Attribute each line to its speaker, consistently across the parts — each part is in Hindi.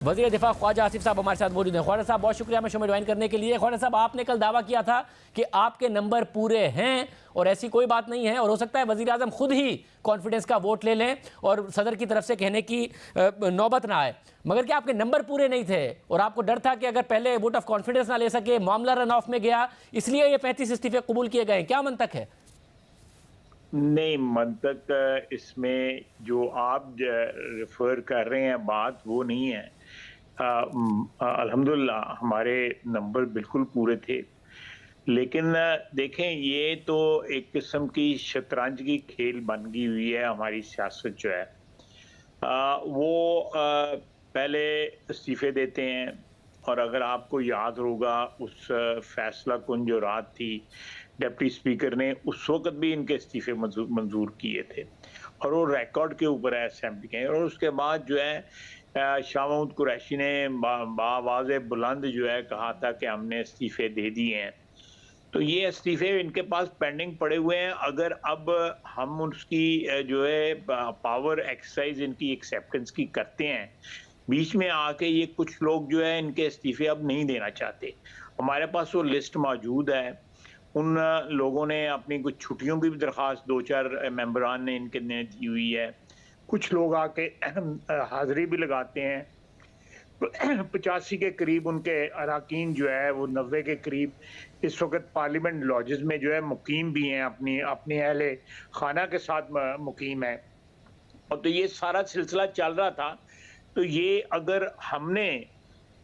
Speaker 1: वज़ीर दिफा ख्वाजा आसिफ साहब हमारे साथ मौजूद हैं। ख्वाजा साहब बहुत शुक्रिया हमें शो में ज्वाइन करने के लिए। ख्वाजा साहब आपने कल दावा किया था कि आपके नंबर पूरे हैं और ऐसी कोई बात नहीं है और हो सकता है वज़ीर आज़म खुद ही कॉन्फिडेंस का वोट ले लें और सदर की तरफ से कहने की नौबत ना आए, मगर क्या आपके नंबर पूरे नहीं थे और आपको डर था कि अगर पहले वोट ऑफ कॉन्फिडेंस ना ले सके, मामला रन ऑफ में गया, इसलिए ये 35 इस्तीफे कबूल किए गए? क्या मंतक है?
Speaker 2: नहीं, मंतक इसमें जो आप रेफर कर रहे हैं बात वो नहीं है। अल्हम्दुलिल्लाह हमारे नंबर बिल्कुल पूरे थे, लेकिन देखें ये तो एक किस्म की शतरंज की खेल बन गई हुई है। हमारी सियासत जो है वो पहले इस्तीफे देते हैं और अगर आपको याद होगा उस फैसला कुन जो रात थी, डिप्टी स्पीकर ने उस वक्त भी इनके इस्तीफे मंजूर किए थे और वो रिकॉर्ड के ऊपर है असेंबली के। और उसके बाद जो है शाह महमूद कुरैशी ने बावाज़ बुलंद जो है कहा था कि हमने इस्तीफे दे दिए हैं। तो ये इस्तीफे इनके पास पेंडिंग पड़े हुए हैं। अगर अब हम उसकी जो है पावर एक्सरसाइज इनकी एक्सेप्टेंस की करते हैं, बीच में आके ये कुछ लोग जो है इनके इस्तीफे अब नहीं देना चाहते। हमारे पास वो लिस्ट मौजूद है। उन लोगों ने अपनी कुछ छुट्टियों की भी दरख्वास्त 2-4 मेंबरान ने इनके ने दी हुई है। कुछ लोग आके हाजिरी भी लगाते हैं। 85 के करीब उनके अरकान जो है वो 90 के करीब इस वक्त पार्लियामेंट लॉजेस में जो है मुकीम भी हैं, अपनी अहले खाना के साथ मुकीम है। और तो ये सारा सिलसिला चल रहा था। तो ये अगर हमने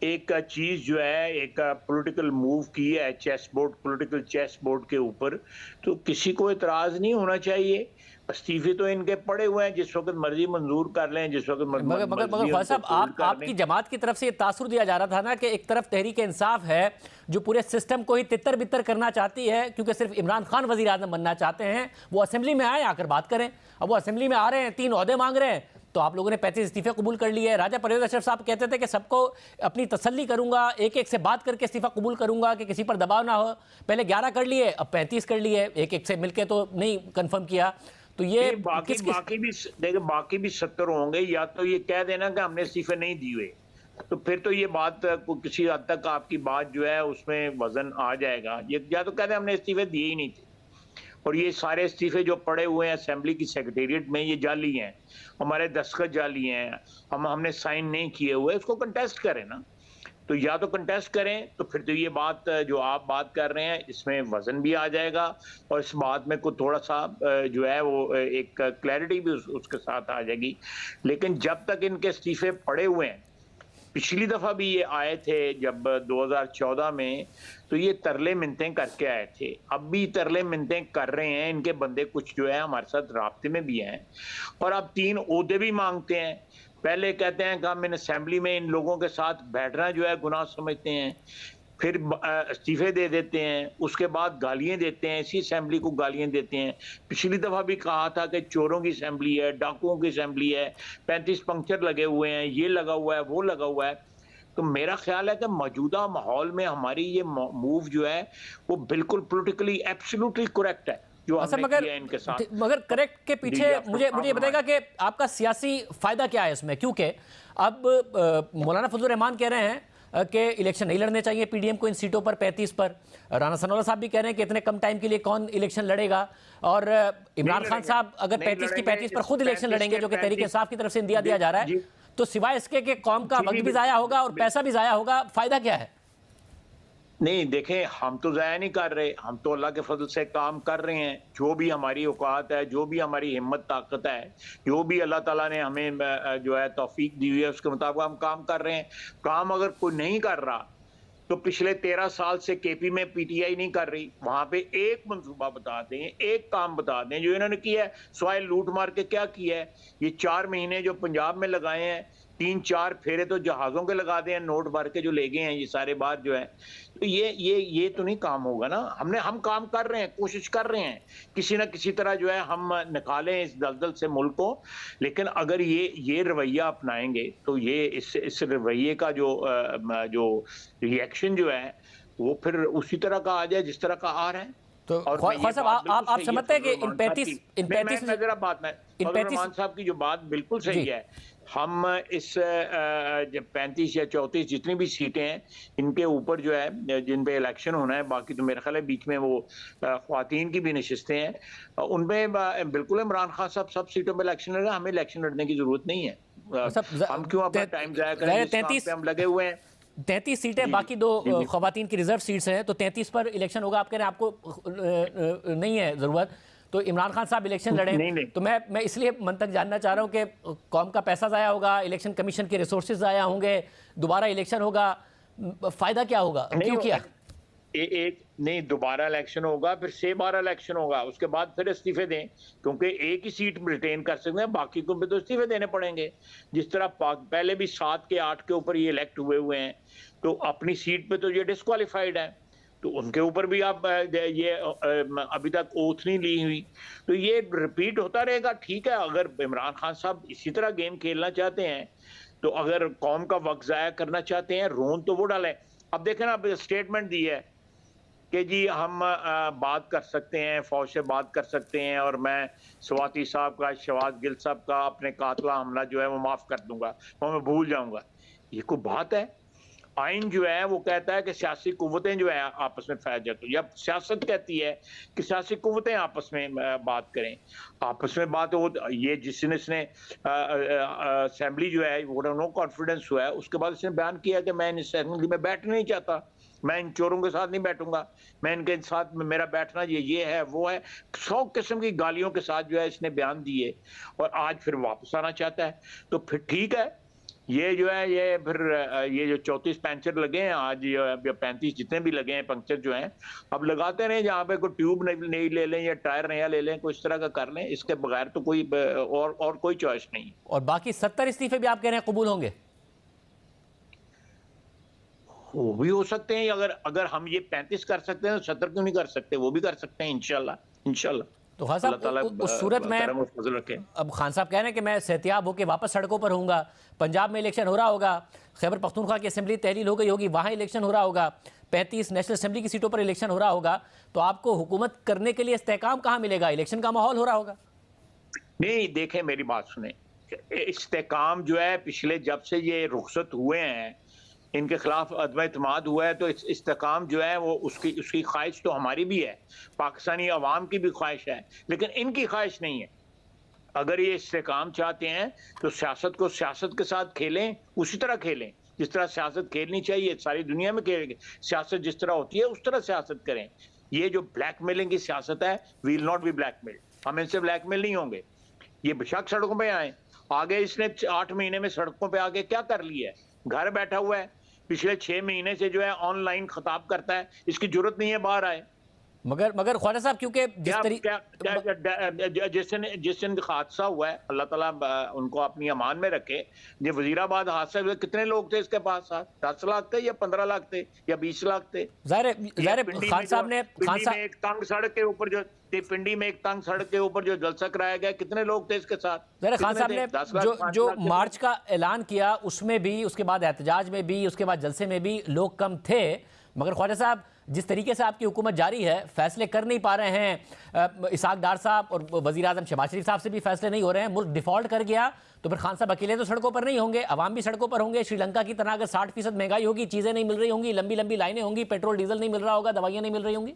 Speaker 2: एक चीज़ जो है एक पॉलिटिकल मूव की है पॉलिटिकल चेस बोर्ड के ऊपर, तो किसी को एतराज़ नहीं होना चाहिए। इस्तीफे तो इनके पड़े हुए हैं, जिस वक्त मर्जी मंजूर कर लें, जिस वक्त
Speaker 1: मगर ख्वाजा साहब आपकी जमात की तरफ से ये तासुर दिया जा रहा था ना कि एक तरफ तहरीक इंसाफ है जो पूरे सिस्टम को ही तितर बितर करना चाहती है क्योंकि सिर्फ इमरान खान वज़ीर आज़म बनना चाहते हैं, वो असेंबली में आए आकर बात करें। अब वो असेंबली में आ रहे हैं, 3 ओहदे मांग रहे हैं, तो आप लोगों ने 35 इस्तीफे कबूल कर लिए। राजा परवेज़ अशरफ साहब कहते थे कि सबको अपनी तसल्ली करूंगा, एक एक से बात करके इस्तीफा कबूल करूंगा कि किसी पर दबाव ना हो। पहले 11 कर लिए, अब 35 कर लिए, एक एक से मिलके तो नहीं कंफर्म किया। तो ये
Speaker 2: बाकी भी 70 होंगे। या तो ये कह देना कि हमने इस्तीफे नहीं दिए, तो फिर तो ये बात किसी हद तक आपकी बात जो है उसमें वजन आ जाएगा। ये या तो कहते हैं हमने इस्तीफे दिए ही नहीं थे। और ये सारे इस्तीफे जो पड़े हुए हैं असेंबली की सेक्रेटेरिएट में, ये जाली हैं, हमारे दस्तखत जाली हैं, हमने साइन नहीं किए हुए। इसको कंटेस्ट करें ना, तो या तो कंटेस्ट करें, तो फिर तो ये बात जो आप बात कर रहे हैं इसमें वजन भी आ जाएगा और इस बात में कोई थोड़ा सा जो है वो एक क्लैरिटी भी उसके साथ आ जाएगी। लेकिन जब तक इनके इस्तीफे पड़े हुए हैं, पिछली दफ़ा भी ये आए थे जब 2014 में, तो ये तरले मिन्नतें करके आए थे। अब भी तरले मिन्नतें कर रहे हैं। इनके बंदे कुछ जो है हमारे साथ राब्ते में भी हैं और अब 3 ओहदे भी मांगते हैं। पहले कहते हैं कि हम इन असेंबली में इन लोगों के साथ बैठना जो है गुनाह समझते हैं, फिर इस्तीफे दे देते हैं, उसके बाद गालियां देते हैं, इसी असेंबली को गालियां देते हैं। पिछली दफ़ा भी कहा था कि चोरों की असेंबली है, डाकुओं की असेंबली है, 35 पंक्चर लगे हुए हैं, ये लगा हुआ है, वो लगा हुआ है। तो मेरा ख्याल है कि मौजूदा माहौल में हमारी ये मूव जो है वो बिल्कुल पोलिटिकली एब्सोल्युटली करेक्ट है जो हमने किया इनके साथ।
Speaker 1: मगर करेक्ट के पीछे मुझे ये बताएगा कि आपका सियासी फायदा क्या है इसमें? क्योंकि अब मौलाना फजलुर रहमान कह रहे हैं कि इलेक्शन नहीं लड़ने चाहिए पीडीएम को इन सीटों पर 35 पर। राना सनाउल्लाह साहब भी कह रहे हैं कि इतने कम टाइम के लिए कौन इलेक्शन लड़ेगा, और इमरान खान साहब अगर 35 की 35 पर खुद इलेक्शन लड़ेंगे जो कि तहरीक इंसाफ की तरफ से इंदिया दिया जा रहा है, तो सिवाय इसके कि कौम का वक्त भी जाया होगा और पैसा भी जाया होगा, फायदा क्या है?
Speaker 2: नहीं, देखें, हम तो ज़ाया नहीं कर रहे, हम तो अल्लाह के फजल से काम कर रहे हैं। जो भी हमारी औकात है, जो भी हमारी हिम्मत ताकत है, जो भी अल्लाह ताला ने हमें जो है तौफीक दी हुई है, उसके मुताबिक हम काम कर रहे हैं। काम अगर कोई नहीं कर रहा तो पिछले 13 साल से केपी में पीटीआई नहीं कर रही, वहां पे एक मंसूबा बता दें, एक काम बता दें जो इन्होंने किया है। सवाए लूट मार के क्या किया है? ये 4 महीने जो पंजाब में लगाए हैं, 3-4 फेरे तो जहाज़ों के लगा दें, नोट भर के जो ले गए हैं ये सारे बात जो है। तो ये तो नहीं काम होगा ना। हम काम कर रहे हैं, कोशिश कर रहे हैं किसी ना किसी तरह जो है हम निकालें इस दलदल से मुल्क को। लेकिन अगर ये रवैया अपनाएंगे तो ये इस रवैये का जो रिएक्शन जो है वो फिर उसी तरह का आ जाए जिस तरह का आ रहा है।
Speaker 1: तो ख्वाजा साहब आप समझते हैं कि इन 35
Speaker 2: साहब की जो बात बिल्कुल सही है हम इस 35 या 34 जितनी भी सीटें हैं, इनके ऊपर जो है जिन पे इलेक्शन होना है, बाकी तो मेरा ख्याल है बीच में वो ख्वातीन की भी नशिस्तें हैं, उनमें बिल्कुल इमरान खान साहब सब सीटों पे इलेक्शन लड़ रहे हैं, हमें इलेक्शन लड़ने की जरूरत नहीं है। हम क्यों अपना टाइम जाया करें जिस काम पे हम लगे हुए हैं।
Speaker 1: 33 सीटें, बाकी दो खवातीन की रिजर्व सीट्स हैं, तो 33 पर इलेक्शन होगा। आप कह रहे हैं आपको नहीं है ज़रूरत, तो इमरान खान साहब इलेक्शन लड़े।
Speaker 2: नहीं।
Speaker 1: तो मैं इसलिए मन तक जानना चाह रहा हूं कि कौम का पैसा ज़ाया होगा, इलेक्शन कमीशन के रिसोर्सेज ज़ाया होंगे, दोबारा इलेक्शन होगा, फ़ायदा क्या होगा, क्यों किया?
Speaker 2: एक नहीं, दोबारा इलेक्शन होगा, फिर 6 बार इलेक्शन होगा, उसके बाद फिर इस्तीफे दें, क्योंकि एक ही सीट रिटेन कर सकते हैं, बाकी को भी तो इस्तीफे देने पड़ेंगे। जिस तरह पहले भी 7 के 8 के ऊपर ये इलेक्ट हुए हैं, तो अपनी सीट पे तो ये डिस्क्वालीफाइड है, तो उनके ऊपर भी आप ये अभी तक ओथ नहीं ली हुई, तो ये रिपीट होता रहेगा। ठीक है, अगर इमरान खान साहब इसी तरह गेम खेलना चाहते हैं, तो अगर कौम का वक्त ज़ाया करना चाहते हैं, रोन तो वो डालें। अब देखें ना, अब स्टेटमेंट दी है कि जी हम बात कर सकते हैं, फौज से बात कर सकते हैं, और मैं स्वाति साहब का, शहबाज गिल साहब का अपने कातला हमला जो है वो माफ़ कर दूंगा, वो मैं भूल जाऊंगा। ये कोई बात है? आइन जो है वो कहता है कि सियासी कुव्वतें जो है आपस में फैल जाती है, या सियासत कहती है कि सियासी कुव्वतें आपस में बात करें, आपस में बात हो। ये जिसने असेंबली जो है वो नो कॉन्फिडेंस हुआ है, उसके बाद इसने बयान किया कि मैं इस असेंबली में बैठना नहीं चाहता, मैं इन चोरों के साथ नहीं बैठूंगा, मैं इनके साथ मेरा बैठना ये है वो है। 100 किस्म की गालियों के साथ जो है इसने बयान दिए, और आज फिर वापस आना चाहता है। तो फिर ठीक है, ये जो है ये फिर ये जो 34 पंचर लगे हैं आज, या 35 जितने भी लगे हैं पंक्चर जो हैं, अब लगाते रहे, जहाँ पे कोई ट्यूब नहीं ले लें या टायर नया ले लें, कुछ तरह का कर लें, इसके बगैर तो कोई और कोई चॉइस नहीं।
Speaker 1: और बाकी 70 इस्तीफे भी आप कह रहे हैं कबूल होंगे?
Speaker 2: वो भी हो सकते हैं, अगर हम ये 35 कर सकते हैं तो 70 क्यों नहीं कर सकते? वो भी कर सकते हैं इंशाल्लाह।
Speaker 1: तो खान साहब उस सूरत में अब खान साहब कह रहे हैं कि मैं सेहतियाब होकर वापस सड़कों पर होऊंगा, पंजाब में इलेक्शन हो रहा होगा, खैबर पख्तूनख्वा की असेंबली तहलील हो गई होगी, वहाँ इलेक्शन हो रहा होगा, 35 नेशनल असेंबली की सीटों पर इलेक्शन हो रहा होगा, तो आपको हुकूमत करने के लिए इस्तेकाम कहाँ मिलेगा? इलेक्शन का माहौल हो रहा होगा।
Speaker 2: नहीं, देखें मेरी बात सुने, इस्तेकाम जो है पिछले जब से ये रुखसत हुए हैं, इनके खिलाफ अदम एतमाद हुआ है, तो इस्तेकाम जो है वो उसकी ख्वाहिश तो हमारी भी है, पाकिस्तानी अवाम की भी ख्वाहिश है, लेकिन इनकी ख्वाहिश नहीं है। अगर ये इस्तेकाम चाहते हैं तो सियासत को सियासत के साथ खेलें, उसी तरह खेलें जिस तरह सियासत खेलनी चाहिए, सारी दुनिया में सियासत जिस तरह होती है उस तरह सियासत करें। ये जो ब्लैकमेलिंग की सियासत है, we will not be blackmail, हम इनसे ब्लैकमेल नहीं होंगे। ये बेशक सड़कों पे आए, आगे इसने 8 महीने में सड़कों पे आगे क्या कर लिया है? घर बैठा हुआ है, पिछले 6 महीने से जो है ऑनलाइन खिताब करता है, इसकी जरूरत नहीं है बाहर आए।
Speaker 1: मगर ख्वाजा साहब, क्योंकि
Speaker 2: जिस दिन हादसा हुआ है, अल्लाह ताला उनको अपनी अमान में रखे, ये वजीराबाद हादसा हुआ, कितने लोग थे इसके पास साथ? 10 लाख थे या 15 लाख थे या 20 लाख थे?
Speaker 1: खान साहब ने
Speaker 2: एक तंग सड़क के ऊपर जो पिंडी में एक तंग सड़क के ऊपर जो जलसा कराया गया, कितने लोग थे इसके साथ?
Speaker 1: खान साहब ने जो मार्च का ऐलान किया उसमें भी, उसके बाद एहतजाज में भी, उसके बाद जलसे में भी लोग कम थे, मगर ख्वाजा साहब जिस तरीके से आपकी हुकूमत जारी है, फैसले कर नहीं पा रहे हैं, इसाक डार साहब और वज़ीर आज़म शहबाज शरीफ साहब से भी फैसले नहीं हो रहे हैं, मुल्क डिफॉल्ट कर गया, तो फिर खान साहब अकेले तो सड़कों पर नहीं होंगे, अवाम भी सड़कों पर होंगे। श्रीलंका की तरह अगर 60% महंगाई होगी, चीज़ें नहीं मिल रही होंगी, लंबी लंबी लाइनें होंगी, पेट्रोल डीजल नहीं मिल रहा होगा, दवाइयाँ नहीं मिल रही होंगी।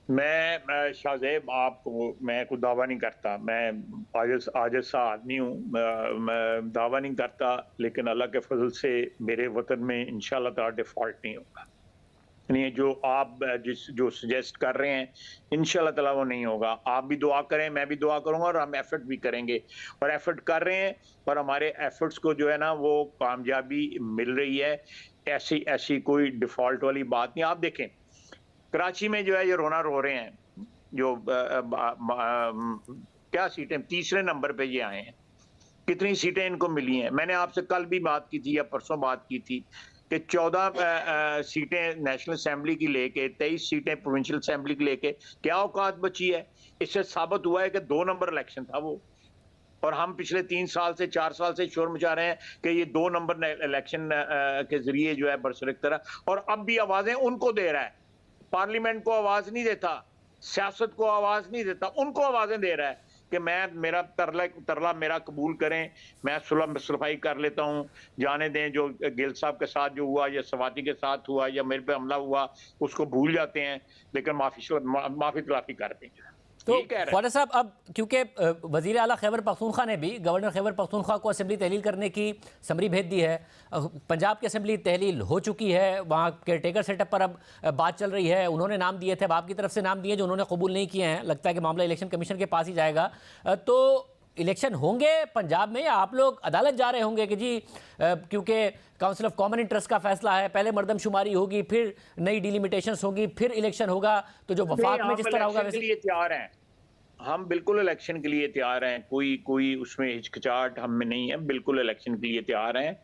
Speaker 2: मैं शाहजेब आपको मैं कोई दावा नहीं करता, मैं आजिज़ सा आदमी हूँ, मैं दावा नहीं करता, लेकिन अल्लाह के फजल से मेरे वतन में इंशाल्लाह ताला डिफॉल्ट नहीं होगा। नहीं, जो आप जो सजेस्ट कर रहे हैं इंशाल्लाह ताला वो नहीं होगा। आप भी दुआ करें, मैं भी दुआ करूंगा, और हम एफर्ट भी करेंगे, और एफर्ट कर रहे हैं, और हमारे एफर्ट्स को जो है ना वो कामयाबी मिल रही है। ऐसी कोई डिफॉल्ट वाली बात नहीं। आप देखें कराची में जो है ये रोना रो रहे हैं, जो क्या सीटें 3रे नंबर पे ये आए हैं, कितनी सीटें इनको मिली हैं? मैंने आपसे कल भी बात की थी या परसों बात की थी कि 14 सीटें नेशनल असेंबली की लेके, 23 सीटें प्रोविंशियल असेंबली की लेके क्या औकात बची है? इससे साबित हुआ है कि 2 नंबर इलेक्शन था वो, और हम पिछले 3 साल से 4 साल से शोर मचा रहे हैं कि ये 2 नंबर इलेक्शन के जरिए जो है बरसरक तरह, और अब भी आवाजें उनको दे रहा है। पार्लियामेंट को आवाज नहीं देता, सियासत को आवाज नहीं देता, उनको आवाजें दे रहा है कि मैं मेरा तरला मेरा कबूल करें, मैं सुलह सफाई कर लेता हूँ, जाने दें जो गिल साहब के साथ जो हुआ या सवाती के साथ हुआ या मेरे पे हमला हुआ उसको भूल जाते हैं, लेकिन माफी तलाफी करते हैं।
Speaker 1: तो ख्वाजा साहब, अब क्योंकि वज़ीर आला खैबर पख्तूनख्वा ने भी गवर्नर खैबर पख्तूनख्वा को असेंबली तहलील करने की समरी भेज दी है, पंजाब की असेंबली तहलील हो चुकी है, वहाँ केयर टेकर सेटअप पर अब बात चल रही है, उन्होंने नाम दिए थे, अब आपकी तरफ से नाम दिए जो उन्होंने कबूल नहीं किए हैं, लगता है कि मामला इलेक्शन कमीशन के पास ही जाएगा। तो इलेक्शन होंगे पंजाब में या आप लोग अदालत जा रहे होंगे कि जी क्योंकि काउंसिल ऑफ कॉमन इंटरेस्ट का फैसला है, पहले मर्दमशुमारी होगी, फिर नई डिलिमिटेशंस होगी, फिर इलेक्शन होगा, तो जो वफाक में जिस तरह होगा वैसे
Speaker 2: तैयार हैं हम, बिल्कुल इलेक्शन के लिए तैयार हैं, कोई उसमें हिचकिचाहट हम में नहीं है, बिल्कुल इलेक्शन के लिए तैयार हैं।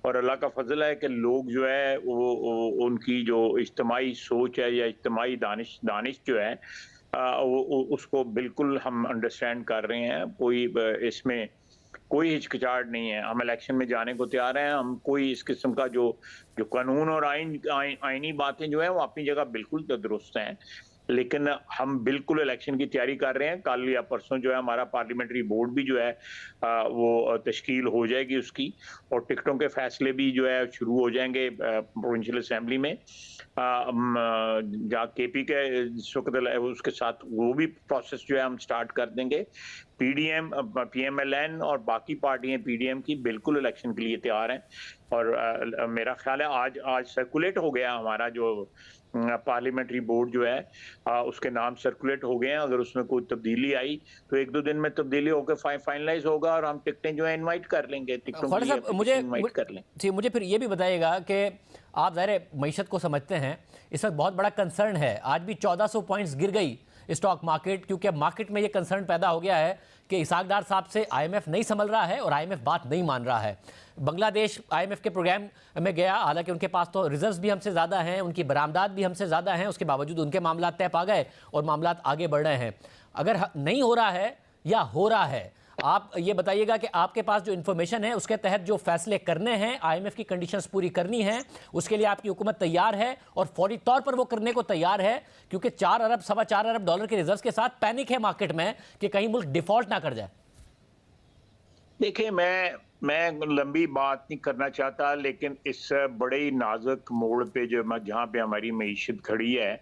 Speaker 2: और अल्लाह का फजल है कि लोग जो है वो उनकी जो इज्तिमाई सोच है या इज्तिमाई दानिश जो है उसको बिल्कुल हम अंडरस्टैंड कर रहे हैं। कोई इसमें कोई हिचकिचाहट नहीं है, हम इलेक्शन में जाने को तैयार हैं। हम कोई इस किस्म का जो कानून और आईनी बातें जो है वो अपनी जगह बिल्कुल दुरुस्त हैं, लेकिन हम बिल्कुल इलेक्शन की तैयारी कर रहे हैं। कल या परसों जो है हमारा पार्लियामेंट्री बोर्ड भी जो है वो तश्कील हो जाएगी उसकी, और टिकटों के फैसले भी जो है शुरू हो जाएंगे प्रोविंशियल असेंबली में। जहाँ केपी के इस वक्त उसके साथ वो भी प्रोसेस जो है हम स्टार्ट कर देंगे। पीडीएम, पीएमएलएन और बाकी पार्टियां पीडीएम की बिल्कुल इलेक्शन के लिए तैयार हैं। और मेरा ख्याल है आज सर्कुलेट हो गया हमारा जो पार्लियामेंट्री बोर्ड जो है उसके नाम सर्कुलेट हो गए हैं। अगर उसमें कोई तब्दीली आई तो 1-2 दिन में तब्दीली होकर फाइनलाइज होगा और हम टिकटें जो है इनवाइट कर लेंगे, टिकटों के लिए इनवाइट कर लेंगे।
Speaker 1: जी, मुझे फिर ये भी बताइएगा कि आप ज़ाहिर मईशत को समझते हैं, इस वक्त बहुत बड़ा कंसर्न है, आज भी 1400 पॉइंट्स गिर गई स्टॉक मार्केट, क्योंकि अब मार्केट में ये कंसर्न पैदा हो गया है कि इसाक डार साहब से आईएमएफ नहीं संभल रहा है और आईएमएफ बात नहीं मान रहा है। बांग्लादेश आईएमएफ के प्रोग्राम में गया, हालांकि उनके पास तो रिजर्व्स भी हमसे ज़्यादा हैं, उनकी बरामदात भी हमसे ज़्यादा हैं, उसके बावजूद उनके मामला तय पा गए और मामला आगे बढ़ रहे हैं। अगर नहीं हो रहा है या हो रहा है, आप ये बताइएगा कि आपके पास जो इन्फॉर्मेशन है उसके तहत जो फैसले करने हैं, आईएमएफ की कंडीशंस पूरी करनी है, उसके लिए आपकी हुकूमत तैयार है और फौरी तौर पर वो करने को तैयार है, क्योंकि 4 अरब डॉलर के रिजर्व के साथ पैनिक है मार्केट में कि कहीं मुल्क डिफॉल्ट ना कर जाए।
Speaker 2: देखिए, मैं लंबी बात नहीं करना चाहता, लेकिन इस बड़े ही नाजुक मोड़ पे जहाँ पे हमारी मईशत खड़ी है,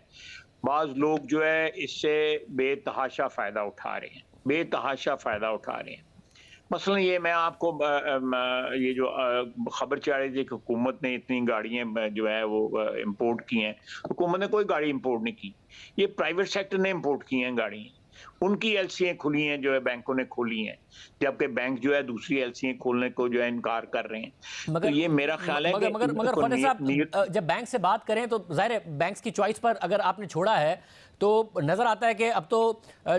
Speaker 2: बाज लोग जो है इससे बेतहाशा फायदा उठा रहे हैं, बेतहाशा फायदा उठा रहे हैं। मसलन ये मैं आपको ये जो खबर चल रही थी कि हुकूमत ने इतनी गाड़ियां जो है वो इंपोर्ट की हैं, हुकूमत ने कोई गाड़ी इंपोर्ट नहीं की, ये प्राइवेट सेक्टर ने इंपोर्ट की हैं गाड़ियां। उनकी एलसीएं खुली हैं जो है बैंकों ने खोली हैं, जबकि बैंक जो है दूसरी एलसीएं खोलने को जो है इनकार कर रहे हैं। तो ये मेरा ख्याल है कि
Speaker 1: मगर ख्वाजा साहब, जब बैंक से बात करें तो जाहिर है बैंक्स की चॉइस पर अगर आपने छोड़ा है तो नज़र आता है कि अब तो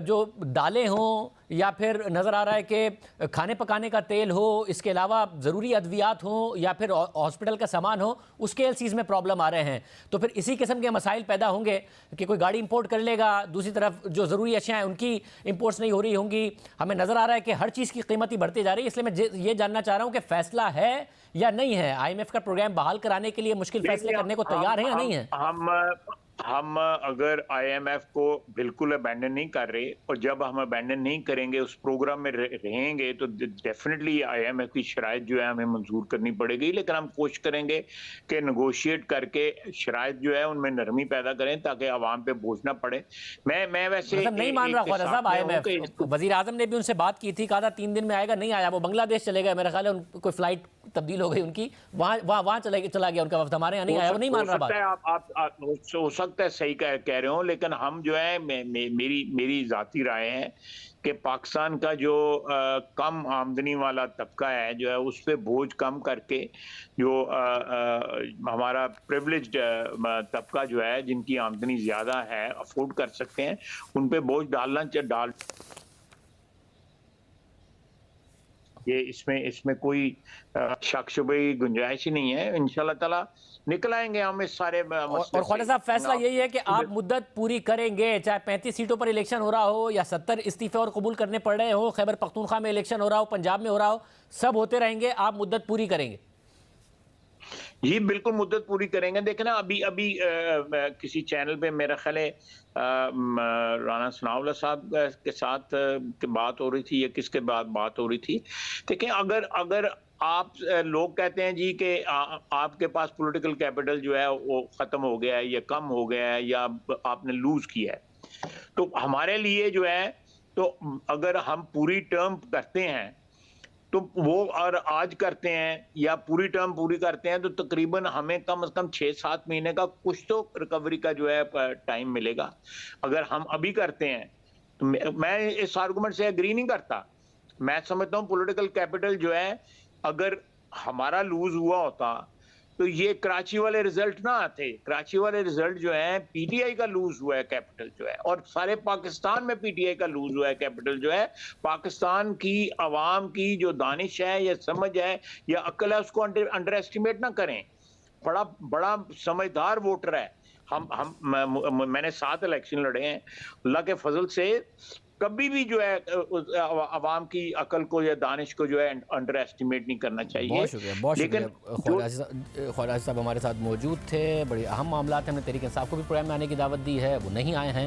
Speaker 1: जो दालें हों या फिर नज़र आ रहा है कि खाने पकाने का तेल हो, इसके अलावा ज़रूरी अद्वियात हों या फिर हॉस्पिटल का सामान हो, उसके एलसीज़ में प्रॉब्लम आ रहे हैं। तो फिर इसी किस्म के मसाइल पैदा होंगे कि कोई गाड़ी इंपोर्ट कर लेगा, दूसरी तरफ जो ज़रूरी अशियाँ हैं उनकी इंपोर्ट्स नहीं हो रही होंगी। हमें नज़र आ रहा है कि हर चीज़ की कीमत ही बढ़ती जा रही है। इसलिए मैं ये जानना चाह रहा हूँ कि फ़ैसला है या नहीं है, आईएमएफ का प्रोग्राम बहाल कराने के लिए मुश्किल फैसले करने को तैयार है या नहीं है?
Speaker 2: हम अगर आईएमएफ को बिल्कुल अबैंडन नहीं कर रहे, और जब हम अबैंडन नहीं करेंगे, उस प्रोग्राम में रहेंगे, तो डेफिनेटली आईएमएफ की शराइत जो है हमें मंजूर करनी पड़ेगी। लेकिन हम कोशिश करेंगे कि नेगोशिएट करके शराइत जो है उनमें नरमी पैदा करें ताकि आवाम पे बोझ ना पड़े। मैं वैसे
Speaker 1: मतलब नहीं मान रहा ख्वाजा साहब आईएमएफ, वजीर आजम ने भी उनसे बात की थी, कहा था 3 दिन में आएगा, नहीं आया, वो बांग्लादेश चले गए, मेरा ख्याल है कोई फ्लाइट तब्दील हो गई उनकी, वहां चला गया उनका वफ्द, हमारे यहाँ नहीं आया, वो नहीं मान रहा बात।
Speaker 2: आप हो सकता है सही कह रहे हो, लेकिन हम जो है मेरी जाती राय है कि पाकिस्तान का जो कम आमदनी वाला तबका है जो है उस पे बोझ कम करके जो हमारा प्रिविलेज्ड तबका जो है जिनकी आमदनी ज्यादा है, अफोर्ड कर सकते हैं, उन पे बोझ डाल ये इसमें कोई शक शुबे की गुंजाइश ही नहीं है। इंशाल्लाह ताला निकल आएंगे हम इस सारे
Speaker 1: और ख्वाजा साहब फैसला यही है कि आप मुद्दत पूरी करेंगे, चाहे 35 सीटों पर इलेक्शन हो रहा हो या 70 इस्तीफे और कबूल करने पड़ रहे हो, खैबर पख्तूनख्वा में इलेक्शन हो रहा हो, पंजाब में हो रहा हो, सब होते रहेंगे, आप मुद्दत पूरी करेंगे।
Speaker 2: जी, बिल्कुल मुद्दत पूरी करेंगे। देखिए ना, अभी अभी किसी चैनल पे मेरा ख़्याल है राना सनाउल्लाह साहब के साथ की बात हो रही थी या किसके बाद बात हो रही थी। देखिए, अगर अगर आप लोग कहते हैं जी कि आपके पास पॉलिटिकल कैपिटल जो है वो ख़त्म हो गया है या कम हो गया है या आपने लूज़ किया है, तो हमारे लिए जो है, तो अगर हम पूरी टर्म करते हैं तो वो और आज करते हैं या पूरी टर्म पूरी करते हैं, तो तकरीबन हमें कम से कम 6-7 महीने का कुछ तो रिकवरी का जो है टाइम मिलेगा। अगर हम अभी करते हैं, तो मैं इस आर्गुमेंट से एग्री नहीं करता। मैं समझता हूँ पॉलिटिकल कैपिटल जो है, अगर हमारा लूज़ हुआ होता, तो ये कराची वाले रिजल्ट ना आते। कराची वाले रिजल्ट जो है, पीटीआई का लूज़ हुआ है कैपिटल जो है, और सारे पाकिस्तान में पीटीआई का लूज़ हुआ है कैपिटल जो है। पाकिस्तान की अवाम की जो दानिश है या समझ है या अक्ल है, उसको अंडर एस्टिमेट ना करें। बड़ा बड़ा समझदार वोटर है। मैंने 7 इलेक्शन लड़े हैं। अल्लाह के फजल से कभी भी जो है अवाम की अकल को या दानिश को जो है अंडर एस्टिमेट नहीं करना चाहिए।
Speaker 1: बहुत शुक्रिया, बहुत शुक्रिया।
Speaker 2: लेकिन
Speaker 1: ख्वाजा साहब हमारे साथ मौजूद थे। बड़ी अहम मामला है। हमने तहरीक इंसाफ को भी प्रोग्राम में आने की दावत दी है, वो नहीं आए हैं।